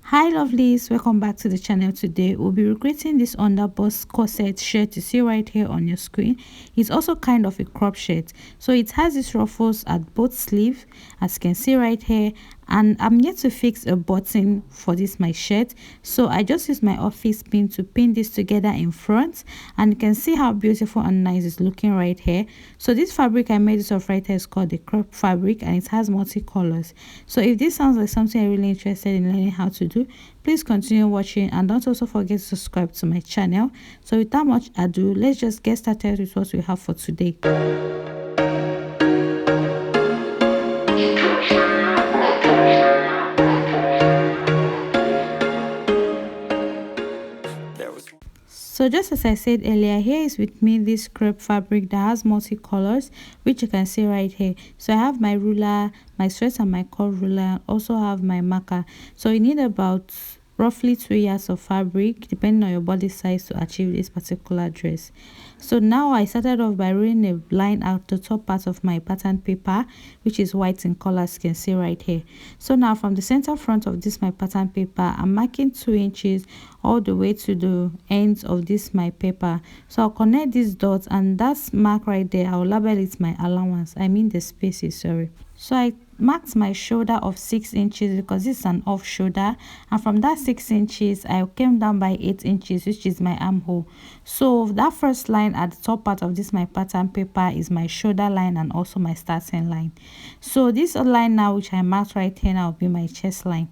Hi lovelies, welcome back to the channel. Today we'll be recreating this underburst corset shirt you see right here on your screen. It's also kind of a crop shirt, so it has these ruffles at both sleeves, as you can see right here, and I'm yet to fix a button for this my shirt, so I just used my office pin to pin this together in front, and you can see how beautiful and nice it's looking right here. So this fabric I made this of right here is called the crop fabric, and it has multicolors. So if this sounds like something I'm really interested in learning how to do, please continue watching, and don't also forget to subscribe to my channel. So without much ado, let's just get started with what we have for today. So just as I said earlier, here is with me this crepe fabric that has multicolors, which you can see right here. So I have my ruler, my stress and my curve ruler, also have my marker. So you need about roughly 2 yards of fabric depending on your body size to achieve this particular dress. So now I started off by rolling a line out the top part of my pattern paper, which is white in color, as you can see right here. So now from the center front of this my pattern paper, I'm marking 2 inches all the way to the ends of this my paper. So I'll connect these dots, and that's mark right there, I'll label it my allowance, I mean the spaces, sorry. So I marked my shoulder of 6 inches because this is an off shoulder, and from that 6 inches I came down by 8 inches, which is my armhole. So that first line at the top part of this my pattern paper is my shoulder line and also my starting line. So this line now, which I marked right here now, will be my chest line.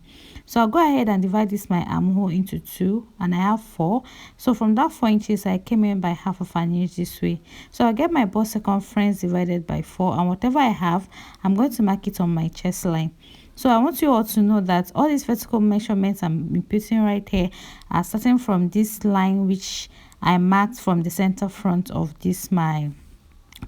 So I'll go ahead and divide this my armhole into 2, and I have 4. So from that 4 inches I came in by half of an inch this way. So I'll get my bust circumference divided by 4, and whatever I have, I'm going to mark it on my chest line. So I want you all to know that all these vertical measurements I'm putting right here are starting from this line which I marked from the center front of this my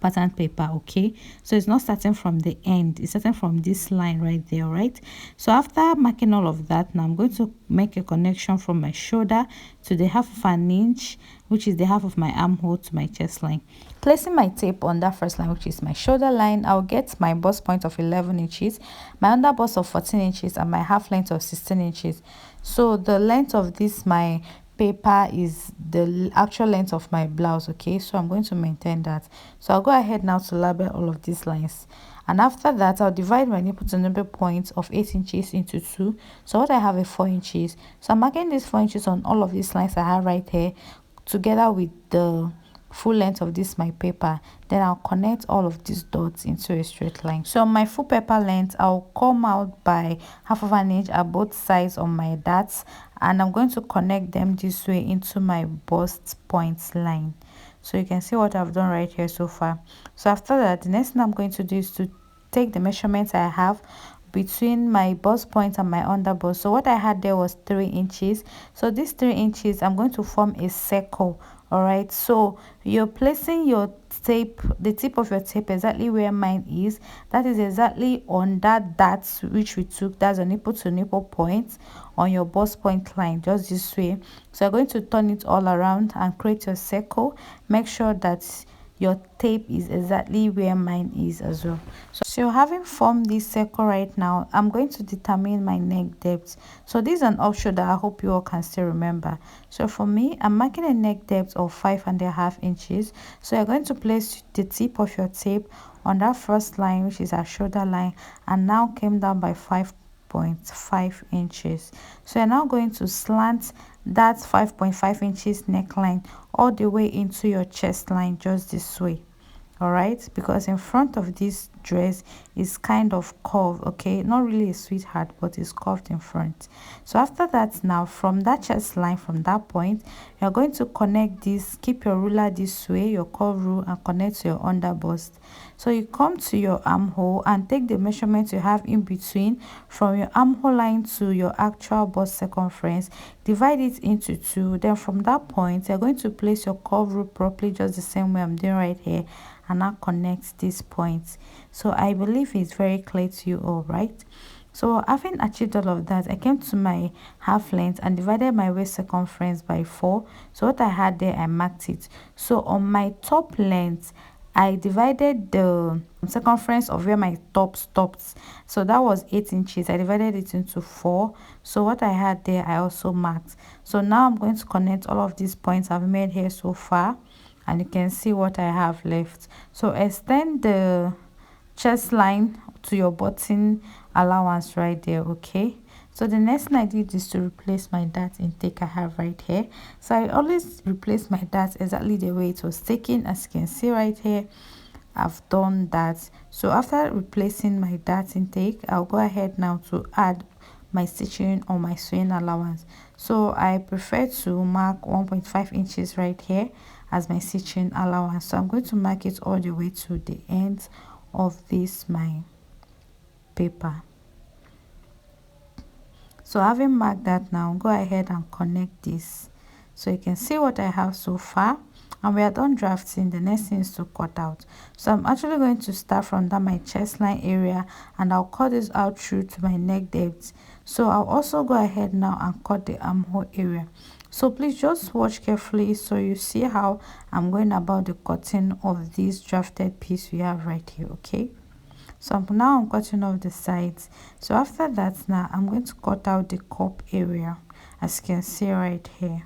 pattern paper. Okay, so it's not starting from the end, it's starting from this line right there. Right, so after marking all of that, now I'm going to make a connection from my shoulder to the half of an inch, which is the half of my armhole, to my chest line. Placing my tape on that first line, which is my shoulder line, I'll get my bust point of 11 inches, my under bust of 14 inches, and my half length of 16 inches. So the length of this my paper is the actual length of my blouse. Okay, so I'm going to maintain that. So I'll go ahead now to label all of these lines, and after that I'll divide my nipple to nipple point of 8 inches into 2. So what I have is 4 inches. So I'm marking these 4 inches on all of these lines I have right here together with the full length of this my paper. Then I'll connect all of these dots into a straight line. So my full paper length, I'll come out by half of an inch at both sides on my darts, and I'm going to connect them this way into my bust points line. So you can see what I've done right here so far. So after that, the next thing I'm going to do is to take the measurements I have between my bust point and my underbust. So what I had there was 3 inches. So these 3 inches, I'm going to form a circle. All right, so you're placing your tape, the tip of your tape, exactly where mine is. That is exactly on that dart which we took. That's a nipple to nipple point on your bust point line, just this way. So you're going to turn it all around and create your circle. Make sure that your tape is exactly where mine is as well. So having formed this circle right now, I'm going to determine my neck depth. So this is an off shoulder, I hope you all can still remember. So for me, I'm marking a neck depth of 5.5 inches. So you're going to place the tip of your tape on that first line, which is our shoulder line, and now came down by 5.5 inches. So you're now going to slant that 5.5 inches neckline all the way into your chest line, just this way. All right, because in front of this dress is kind of curved. Okay, not really a sweetheart, but it's curved in front. So after that, now from that chest line, from that point, you're going to connect this, keep your ruler this way, your curve rule, and connect to your underbust. So you come to your armhole and take the measurement you have in between from your armhole line to your actual bust circumference, divide it into 2. Then from that point, you're going to place your curve rule properly, just the same way I'm doing right here, and now connect these points. So I believe it's very clear to you all, right? So having achieved all of that, I came to my half length and divided my waist circumference by 4. So what I had there, I marked it. So on my top length, I divided the circumference of where my top stopped. So that was 8 inches. I divided it into 4. So what I had there, I also marked. So now I'm going to connect all of these points I've made here so far, and you can see what I have left. So extend the chest line to your button allowance right there. Okay, so the next thing I did is to replace my dart intake I have right here. So I always replace my dart exactly the way it was taken. As you can see right here, I've done that. So after replacing my dart intake, I'll go ahead now to add my stitching on my sewing allowance. So I prefer to mark 1.5 inches right here as my stitching allowance. So I'm going to mark it all the way to the end of this my paper. So having marked that, now go ahead and connect this. So you can see what I have so far, and we are done drafting. The next thing is to cut out. So I'm actually going to start from that my chest line area, and I'll cut this out through to my neck depth. So I'll also go ahead now and cut the armhole area. So please just watch carefully so you see how I'm going about the cutting of this drafted piece we have right here. Okay, so now I'm cutting off the sides. So after that, now I'm going to cut out the cup area, as you can see right here.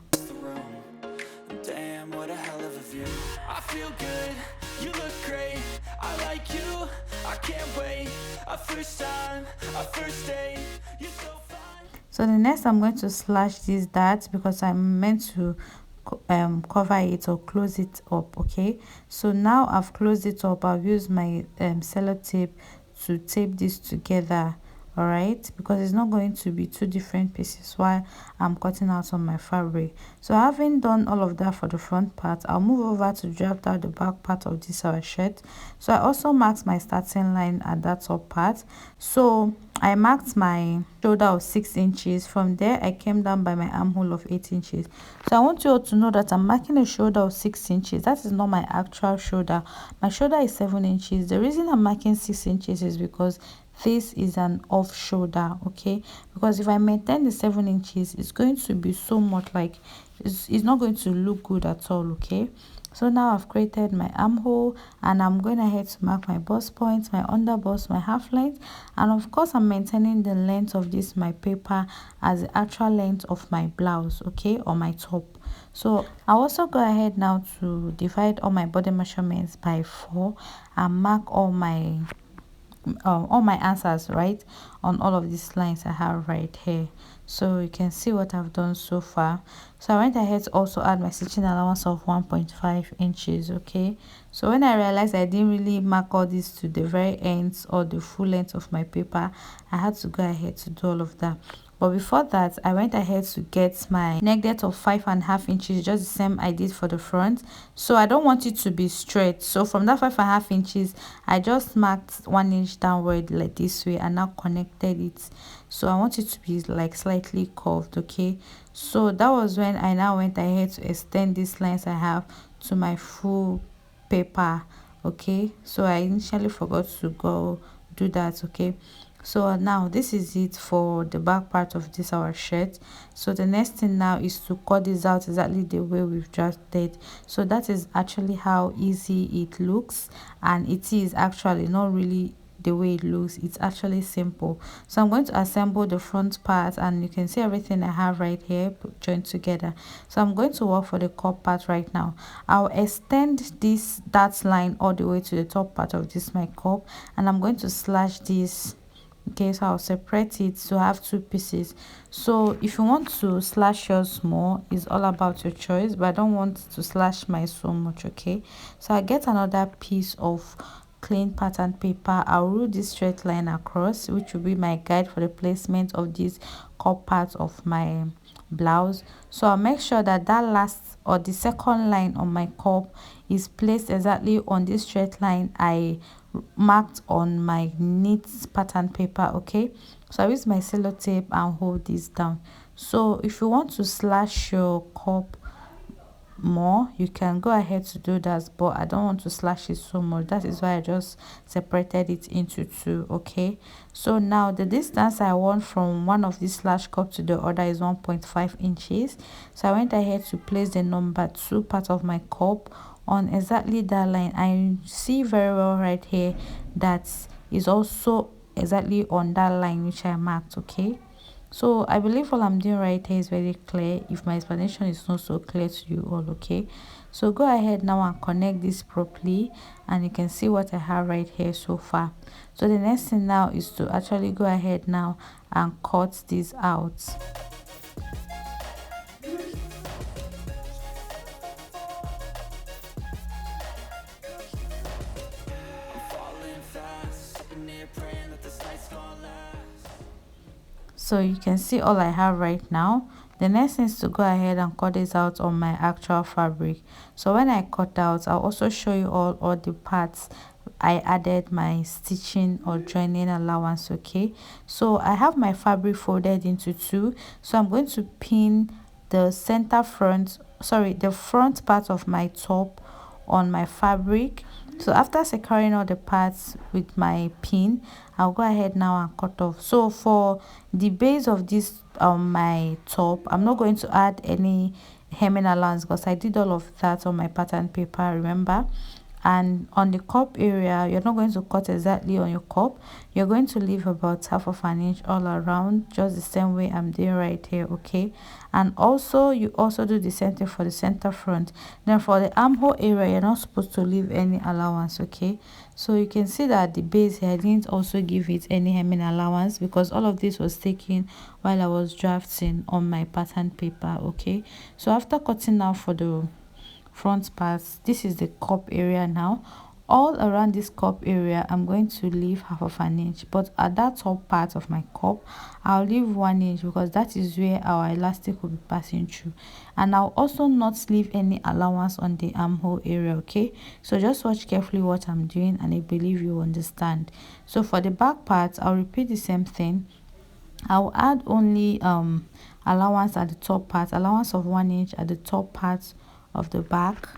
Damn, what a hell of a view. I feel good, you look great, I like you, I can't wait. A first time, a first date, you're so fine. So the next, I'm going to slash this dart because I'm meant to cover it or close it up. Okay, so now I've closed it up. I've used my sellotape to tape this together. All right, because it's not going to be two different pieces while I'm cutting out on my fabric. So having done all of that for the front part, I'll move over to draft out the back part of this our shirt. So I also marked my starting line at that top part. So I marked my shoulder of 6 inches. From there I came down by my armhole of 8 inches. So I want you all to know that I'm marking a shoulder of 6 inches. That is not my actual shoulder. My shoulder is 7 inches. The reason I'm marking 6 inches is because this is an off shoulder. Okay, because if I maintain the 7 inches, it's going to be so much like it's not going to look good at all. Okay, so now I've created my armhole, and I'm going ahead to mark my bust points, my underbust, my half length, and of course I'm maintaining the length of this my paper as the actual length of my blouse, okay, or my top. So I'll also go ahead now to divide all my body measurements by 4 and mark all my answers right on all of these lines I have right here. So you can see what I've done so far. So I went ahead to also add my stitching allowance of 1.5 inches. Okay, so when I realized I didn't really mark all this to the very ends or the full length of my paper, I had to go ahead to do all of that. But before that, I went ahead to get my neck depth of 5.5 inches, just the same I did for the front. So I don't want it to be straight. So from that 5.5 inches, I just marked 1 inch downward like this way and now connected it. So I want it to be like slightly curved. Okay, so that was when I now went ahead to extend these lines I have to my full paper. Okay, so I initially forgot to go do that. Okay, so now this is it for the back part of this our shirt. So the next thing now is to cut this out exactly the way we've drafted. So that is actually how easy it looks, and it is actually not really the way it looks. It's actually simple. So I'm going to assemble the front part, and you can see everything I have right here joined together. So I'm going to work for the cup part right now. I'll extend this dart line all the way to the top part of this my cup, and I'm going to slash this. Okay, so I'll separate it to have two pieces. So if you want to slash yours more, it's all about your choice, but I don't want to slash mine so much. Okay, so I get another piece of clean pattern paper. I'll rule this straight line across, which will be my guide for the placement of this cup part of my blouse. So I'll make sure that that last or the second line on my cup is placed exactly on this straight line I marked on my knit pattern paper. Okay, so I use my sellotape and hold this down. So if you want to slash your cup more, you can go ahead to do that, but I don't want to slash it so much. That is why I just separated it into two. Okay, so now the distance I want from one of these slash cup to the other is 1.5 inches. So I went ahead to place the number 2 part of my cup on exactly that line. I see very well right here that is also exactly on that line which I marked. Okay, so I believe all I'm doing right here is very clear. If my explanation is not so clear to you all, okay, so go ahead now and connect this properly, and you can see what I have right here so far. So the next thing now is to actually go ahead now and cut this out. So you can see all I have right now. The next thing is to go ahead and cut this out on my actual fabric. So when I cut out, I'll also show you all the parts I added my stitching or joining allowance. Okay, so I have my fabric folded into two, so I'm going to pin the the front part of my top on my fabric. So after securing all the parts with my pin, I'll go ahead now and cut off. So for the base of this my top, I'm not going to add any hemming allowance because I did all of that on my pattern paper, remember. And on the cup area, you're not going to cut exactly on your cup. You're going to leave about half of an inch all around, just the same way I'm doing right here. Okay, and also you also do the same thing for the center front. Then for the armhole area, you're not supposed to leave any allowance. Okay, so you can see that the base here, I didn't also give it any hemming allowance because all of this was taken while I was drafting on my pattern paper. Okay, so after cutting now for the front parts, this is the cup area. Now all around this cup area, I'm going to leave half of an inch, but at that top part of my cup, I'll leave 1 inch because that is where our elastic will be passing through. And I'll also not leave any allowance on the armhole area. Okay, so just watch carefully what I'm doing and I believe you understand. So for the back part, I'll repeat the same thing. I'll add only allowance at the top part, allowance of 1 inch at the top part of the back.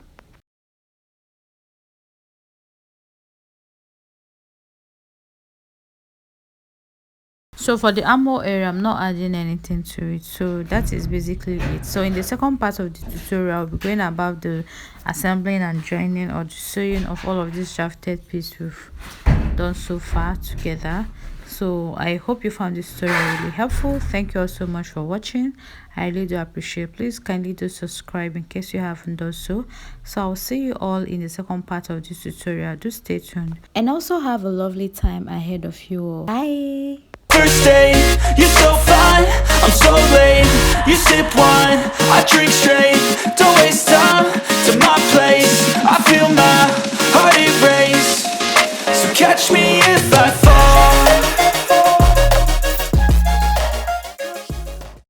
So for the armhole area, I'm not adding anything to it, so that is basically it. So in the second part of the tutorial, I'll be going about the assembling and joining or the sewing of all of this drafted piece we've done so far together. So I hope you found this tutorial really helpful. Thank you all so much for watching. I really do appreciate. Please kindly do subscribe in case you haven't done so. So I'll see you all in the second part of this tutorial. Do stay tuned and also have a lovely time ahead of you all. Bye. First date, you're so fine, I'm so late. You sip wine, I drink straight.